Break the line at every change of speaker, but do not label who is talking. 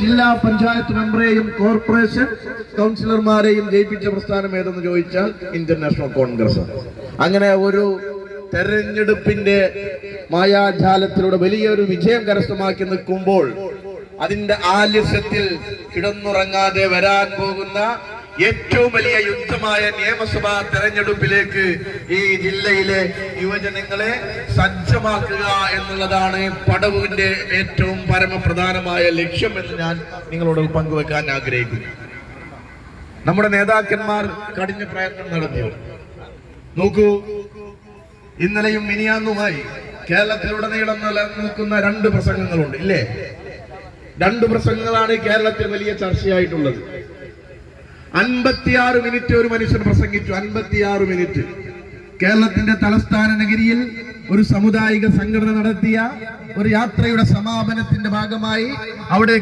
ജില്ലാ പഞ്ചായത്ത് മെമ്പറെയും കോർപ്പറേഷൻ കൗൺസിലർമാരെയും ജയിപ്പിച്ച പ്രസ്ഥാനം ഏതെന്ന് ചോദിച്ചാൽ ഇന്ത്യൻ നാഷണൽ കോൺഗ്രസ്. അങ്ങനെ ഒരു തെരഞ്ഞെടുപ്പിന്റെ മായാജാലത്തിലൂടെ വലിയൊരു വിജയം കരസ്ഥമാക്കി നിൽക്കുമ്പോൾ അതിന്റെ ആലസ്യത്തിൽ കിടന്നുറങ്ങാതെ വരാൻ പോകുന്ന ഏറ്റവും വലിയ യുദ്ധമായ നിയമസഭാ തെരഞ്ഞെടുപ്പിലേക്ക് ഈ ജില്ലയിലെ യുവജനങ്ങളെ സജ്ജമാക്കുക എന്നുള്ളതാണ് പടവുവിന്റെ ഏറ്റവും പരമപ്രധാനമായ ലക്ഷ്യം എന്ന് ഞാൻ നിങ്ങളോട് പങ്കുവെക്കാൻ ആഗ്രഹിക്കുന്നു. നമ്മുടെ നേതാക്കന്മാർ കഠിന പ്രയത്നം നടത്തി. നോക്കൂ, ഇന്നലെയും മിനിയാന്നുമായി കേരളത്തിലുടനീളം നിലനിൽക്കുന്ന 2 പ്രസംഗങ്ങളുണ്ട്, ഇല്ലേ? 2 പ്രസംഗങ്ങളാണ് കേരളത്തിൽ വലിയ ചർച്ചയായിട്ടുള്ളത്. 56 മിനിറ്റ് ഒരു മനുഷ്യൻ പ്രസംഗിച്ചു. 56 മിനിറ്റ്. കേരളത്തിന്റെ തലസ്ഥാന നഗരിയിൽ ഒരു സാമുദായിക സംഘടന നടത്തിയ ഒരു യാത്രയുടെ സമാപനത്തിന്റെ ഭാഗമായി അവിടെ